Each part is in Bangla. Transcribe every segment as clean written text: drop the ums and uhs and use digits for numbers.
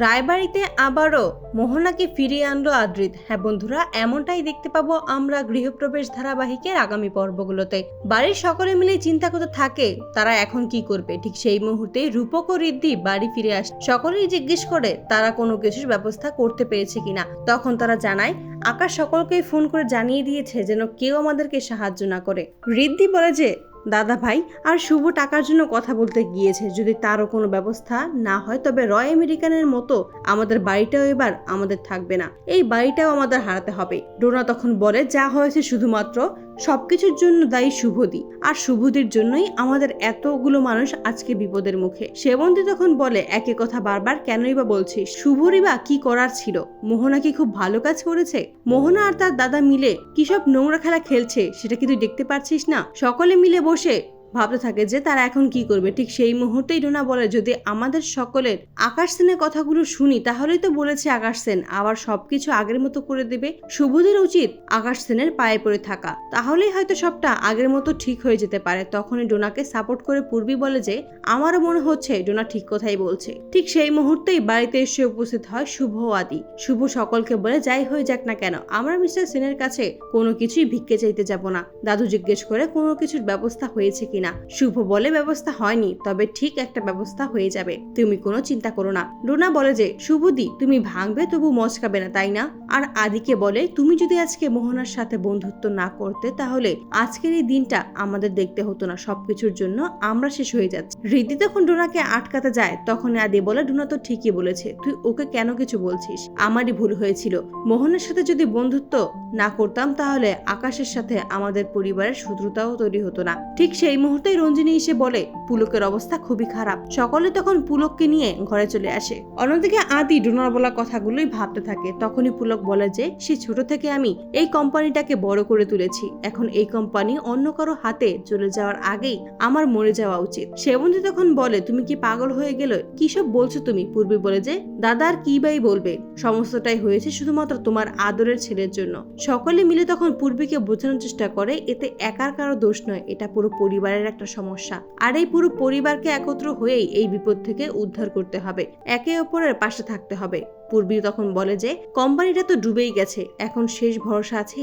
রায়বাড়িতে আবারও মোহনাকে ফিরিয়ে আনলো আদ্রিত। হ্যাঁ বন্ধুরা, এমনটাই দেখতে পাবো আমরা গৃহপ্রবেশ ধারাবাহিকের আগামী পর্বগুলোতে। বাড়ির সকলে মিলে চিন্তা করতে থাকে তারা এখন কি করবে। ঠিক সেই মুহূর্তে রূপক ও ঋদ্ধি বাড়ি ফিরে আসে। সকলেই জিজ্ঞেস করে তারা কোনো কিছুর ব্যবস্থা করতে পেরেছে কিনা। তখন তারা জানায় আকাশ সকলকেই ফোন করে জানিয়ে দিয়েছে যেন কেউ আমাদেরকে সাহায্য না করে। ঋদ্ধি বলে যে দাদা ভাই আর শুভ টাকার জন্য কথা বলতে গিয়েছে, যদি তারও কোনো ব্যবস্থা না হয় তবে রয় আমেরিকানের মতো আমাদের বাড়িটাও এবার আমাদের থাকবে না, এই বাড়িটাও আমাদের হারাতে হবে। ডোনা তখন বলে যা হয়েছে শুধুমাত্র সবকিছুর জন্য দায়ী শুভদি, আর শুভদির জন্যই আমাদের এতগুলো মানুষ আজকে বিপদের মুখে। সেবন্তী তখন বলে একই কথা বারবার কেনই বা বলছিস, শুভরই বা কি করার ছিল? মোহনা কি খুব ভালো কাজ করেছে? মোহনা আর তার দাদা মিলে কি সব নোংরা খেলা খেলছে সেটা কি তুই দেখতে পাচ্ছিস না? সকলে মিলে বসে ভাবতে থাকে যে তারা এখন কি করবে। ঠিক সেই মুহূর্তেই ডোনা বলে যদি আমাদের সকলের আকাশ সেনের কথাগুলো শুনি তাহলেই তো বলেছে আকাশ সেন আবার সবকিছু আগের মতো করে দেবে। শুভদের উচিত আকাশ সেনের পায়ে পড়ে থাকা, তাহলেই হয়তো সবটা আগের মতো ঠিক হয়ে যেতে পারে। তখনই ডোনাকে সাপোর্ট করে পূর্বী বলে যে আমারও মনে হচ্ছে ডোনা ঠিক কথাই বলছে। ঠিক সেই মুহূর্তেই বাড়িতে এসে উপস্থিত হয় শুভ ও আদি। শুভ সকলকে বলে যাই হয়ে যাক না কেন আমরা মিস্টার সেনের কাছে কোনো কিছুই ভিক্ষে চাইতে যাব না। দাদু জিজ্ঞেস করে কোনো কিছুর ব্যবস্থা হয়েছে কিনা। শুভ বলে ব্যবস্থা হয়নি, তবে ঠিক একটা ব্যবস্থা হয়ে যাবে, তুমি কোনো চিন্তা করো না। ডোনা বলে যে শুভদি তুমি ভাঙবে তবু মচকাবে না তাই না? আর আদিকে বলে তুমি যদি আজকে মোহনার সাথে বন্ধুত্ব না করতে তাহলে আজকের এই দিনটা আমাদের দেখতে হতো না, সবকিছুর জন্য আমরা শেষ হয়ে যাচ্ছি। ঋদ্ধি তখন ডোনাকে আটকাতে যায়, তখন আদি বলে ডোনা তো ঠিকই বলেছে, তুই ওকে কেন কিছু বলছিস? আমারই ভুল হয়েছিল, মোহনের সাথে যদি বন্ধুত্ব না করতাম তাহলে আকাশের সাথে আমাদের পরিবারের শত্রুতাও তৈরি হতো না। ঠিক সেই মুহূর্তে রঞ্জিনী এসে বলে পুলকের অবস্থা খুবই খারাপ। সকলে তখন পুলককে নিয়ে ঘরে চলে আসে। অন্যদিকে আদি ডোনার বলা কথাগুলোই ভাবতে থাকে। তখনই পুলক বলে যে সে ছোট থেকে আমি এই কোম্পানিটাকে বড় করে তুলেছি, এখন এই কোম্পানি অন্য কারো হাতে চলে যাওয়ার আগেই আমার মরে যাওয়া উচিত। সেবন্তী তখন বলে তুমি কি পাগল হয়ে গেলে, কি সব বলছো তুমি? পূর্বী বলে যে দাদা আর কি বাই বলবে, সমস্তটাই হয়েছে শুধুমাত্র তোমার আদরের ছেলের জন্য। সকলে মিলে তখন পূর্বীকে বোঝানোর চেষ্টা করে এতে একার কারো দোষ নয়, এটা পুরো পরিবারের একটা সমস্যা, আর এই পুরো পরিবারকে একত্র হয়েই এই বিপদ থেকে উদ্ধার করতে হবে, একে অপরের পাশে থাকতে হবে। পূর্বী তখন বলে যে কোম্পানিটা তো ডুবেই গেছে, এখন শেষ ভরসা আছে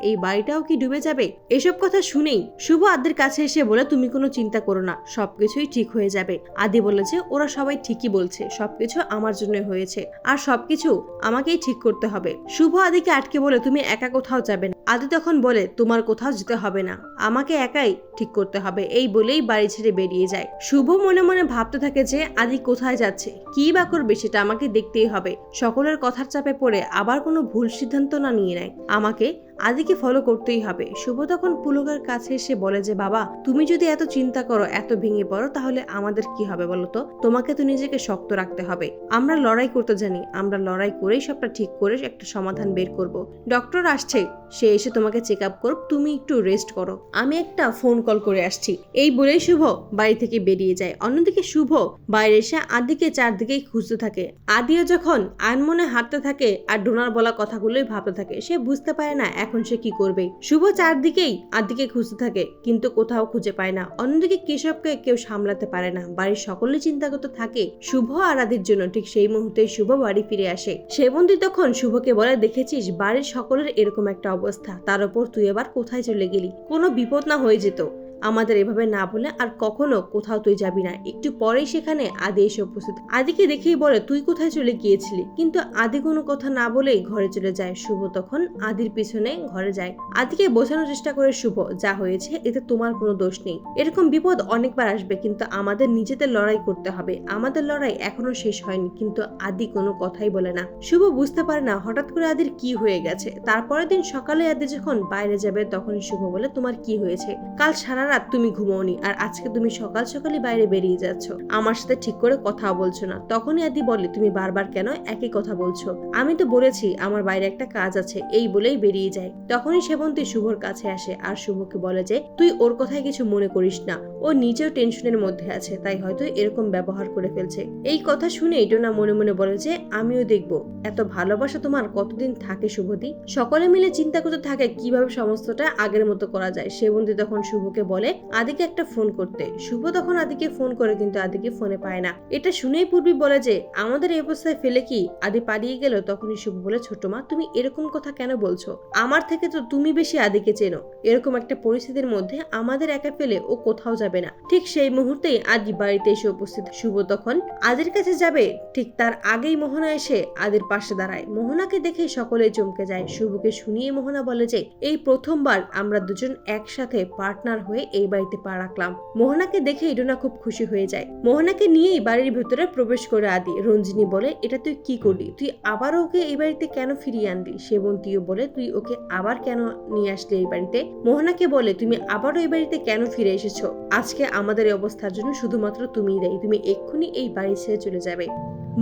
এই বাড়িটাও কি ডুবে যাবে? এসব কথা শুনেই শুভ আদির কাছে এসে বলে তুমি কোনো চিন্তা করো না, সবকিছুই ঠিক হয়ে যাবে। আদি বলে যে ওরা সবাই ঠিকই বলছে, সবকিছু আমার জন্য হয়েছে আর সবকিছু আমাকেই ঠিক করতে হবে। শুভ আদিকে আটকে বলে তুমি একা কোথাও যাবে না। আদি তখন বলে তোমার কোথাও যেতে হবে না, আমাকে একাই ঠিক করতে হবে, এই বলেই বাড়ি ছেড়ে বেরিয়ে যায়। শুভ মনে মনে ভাবতে থাকে যে আদি কোথায় যাচ্ছে, কি বা করবে সেটা আমাকে দেখতেই হবে। সকলের কথার চাপে পড়ে আবার কোনো ভুল সিদ্ধান্ত না নিয়ে নেয়, আমাকে আদিকে ফলো করতেই হবে। শুভ তখন পুলকের কাছে এসে বলে যে বাবা তুমি যদি এত চিন্তা করো, এত ভেঙে পড়ো, তাহলে আমাদের কি হবে বলো তো? তোমাকে তো নিজেকে শক্ত রাখতে হবে, আমরা লড়াই করতে জানি, আমরা লড়াই করেই সবটা ঠিক করে একটা সমাধান বের করব। ডক্টর আসছে, সে এসে তোমাকে চেক আপ করুক, তুমি একটু রেস্ট করো, আমি একটা ফোন কল করে আসছি। এই বলেই শুভ বাড়ি থেকে বেরিয়ে যায়। অন্যদিকে শুভ বাইরে এসে আদিকে চারদিকেই খুঁজতে থাকে। আদিও যখন আনমনে হাঁটতে থাকে আর ডোনার বলা কথাগুলোই ভাবতে থাকে, সে বুঝতে পারে না এখন সে কি করবে। শুভ চারদিকেই আদিকে খুঁজতে থাকে কিন্তু কোথাও খুঁজে পায় না। অন্যদিকে কেশবকে কেউ সামলাতে পারে না, বাড়ির সকলে চিন্তা করতে থাকে শুভ আর আদির জন্য। ঠিক সেই মুহূর্তে শুভ বাড়ি ফিরে আসে। সেবন্তী তখন শুভকে বলে দেখেছিস বাড়ির সকলের এরকম একটা অবস্থা, তার উপর তুই এবার কোথায় চলে গেলি? কোনো বিপদ না হয়ে যেত আমাদের এভাবে না বলে আর কখনো কোথাও তুই যাবি না। একটু পরেই সেখানে আদি এসে উপস্থিত। আদিকে দেখেই বলে তুই কোথায় চলে গিয়েছিলি? কিন্তু আদি কোনো কথা না বলেই ঘরে চলে যায়। শুভ তখন আদির পিছনে ঘরে যায়। আদিকে বোঝানোর চেষ্টা করে শুভ যা হয়েছে এতে তোমার কোনো দোষ নেই, এরকম বিপদ অনেকবার আসবে, কিন্তু আমাদের নিজেদের লড়াই করতে হবে, আমাদের লড়াই এখনো শেষ হয়নি। কিন্তু আদি কোনো কথাই বলে না। শুভ বুঝতে পারে না হঠাৎ করে আদির কি হয়ে গেছে। তারপরের দিন সকালে আদি যখন বাইরে যাবে তখনই শুভ বলে তোমার কি হয়েছে? কাল সারা রাত তুমি ঘুমোওনি আর আজকে তুমি সকাল সকালই বাইরে বেরিয়ে যাচ্ছ, আমার সাথে ঠিক করে কথা বলছো না। তখনই আদি বলে তুমি বারবার কেন একই কথা বলছো? আমি তো বলেছি আমার বাইরে একটা কাজ আছে, এই বলেই বেরিয়ে যায়। তখনই সেবন্তী শুভর কাছে আসে আর শুভকে বলে যে তুই ওর কথায় কিছু মনে করিস না, ও নিজেও টেনশনের মধ্যে আছে, তাই হয়তো এরকম ব্যবহার করে ফেলছে। এই কথা শুনে ডোনা মনে মনে বলে যে আমিও দেখবো এত ভালোবাসা তোমার কতদিন থাকে শুভদি। সকলে মিলে চিন্তা করতে থাকে কিভাবে সমস্তটা আগের মতো করা যায়। সেবন্তী তখন শুভকে বলে বলে আদিকে একটা ফোন করতে। শুভ তখন আদিকে ফোন করে কিন্তু আদিকে ফোনে পায় না। এটা শুনেই পূর্বী বলে যে আমাদের এই অবস্থায় ফেলে কি আদি পালিয়ে গেল। তখনই শুভ বলে ছোট মা তুমি এরকম কথা কেন বলছো? আমার থেকে তো তুমি বেশি আদিকে চেনো। এরকম একটা পরিস্থিতির মধ্যে আমাদের একা ফেলে ও কোথাও যাবে না। ঠিক সেই মুহূর্তেই আদি বাড়িতে এসে উপস্থিত। শুভ তখন আদির কাছে যাবে, ঠিক তার আগেই মোহনা এসে আদির পাশে দাঁড়ায়। মোহনাকে দেখে সকলেই চমকে যায়। শুভকে শুনিয়ে মোহনা বলে যে এই প্রথমবার আমরা দুজন একসাথে পার্টনার হয়ে এই বাড়িতে পা রাখলাম। মোহনাকে দেখে ইডোনা খুব খুশি হয়ে যায়। মোহনাকে নিয়েই বাড়ির ভিতরে প্রবেশ করে আদি। রঞ্জিনী বলে এটা তুই কি করলি? তুই আবারও ওকে এই বাড়িতে কেন ফিরিয়ে আনলি? সেবন্তীও বলে তুই ওকে আবার কেন নিয়ে আসলি এই বাড়িতে? মোহনাকে বলে তুমি আবারও এই বাড়িতে কেন ফিরে এসেছো? আজকে আমাদের এই অবস্থার জন্য শুধুমাত্র তুমিই দায়ী। তুমি এক্ষুনি এই বাড়ি ছেড়ে চলে যাবে।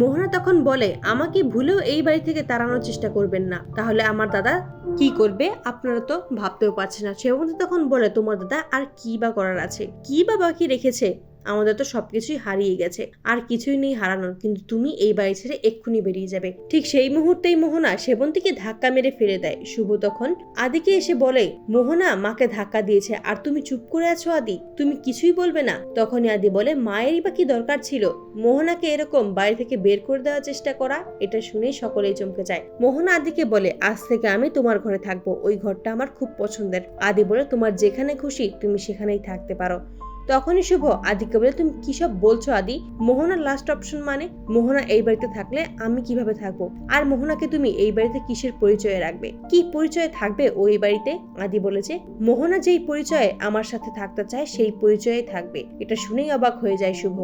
মোহনা তখন বলে আমাকে ভুলেও এই বাড়ি থেকে তাড়ানোর চেষ্টা করবেন না, তাহলে আমার দাদা কি করবে আপনারা তো ভাবতেও পারছেন না। সেবন্তী তখন বলে তোমার দাদা আর কি বা করার আছে, কি বা বাকি রেখেছে? আমাদের তো সবকিছুই হারিয়ে গেছে, আর কিছুই নেই হারানোর, কিন্তু তুমি এই বাড়ি ছেড়ে এক্ষুনি বেরিয়ে যাবে। ঠিক সেই মুহূর্তেই মোহনা সেবন্তীকে ধাক্কা মেরে ফেলে দেয়। শুভ তখন আদিকে এসে বলে মোহনা মাকে ধাক্কা দিয়েছে আর তুমি চুপ করে আছো আদি, তুমি কিছুই বলবে না? তখনই আদি বলে মায়েরই বা কি দরকার ছিল মোহনাকে এরকম বাড়ি থেকে বের করে দেওয়ার চেষ্টা করা? এটা শুনেই সকলেই চমকে যায়। মোহনা আদিকে বলে আজ থেকে আমি তোমার ঘরে থাকবো, ওই ঘরটা আমার খুব পছন্দের। আদি বলে তোমার যেখানে খুশি তুমি সেখানেই থাকতে পারো। তখনই শুভ আদিকে বলে তুমি কি সব বলছো আদি? মোহনার লাস্ট অপশন মানে? মোহনা এই বাড়িতে থাকলে আমি কিভাবে থাকবো? আর মোহনাকে তুমি এই বাড়িতে কিসের পরিচয়ে রাখবে? কি পরিচয়ে থাকবে ও এই বাড়িতে? আদি বলেছে মোহনা যেই পরিচয়ে আমার সাথে থাকতে চায় সেই পরিচয়ে থাকবে। এটা শুনেই অবাক হয়ে যায় শুভ।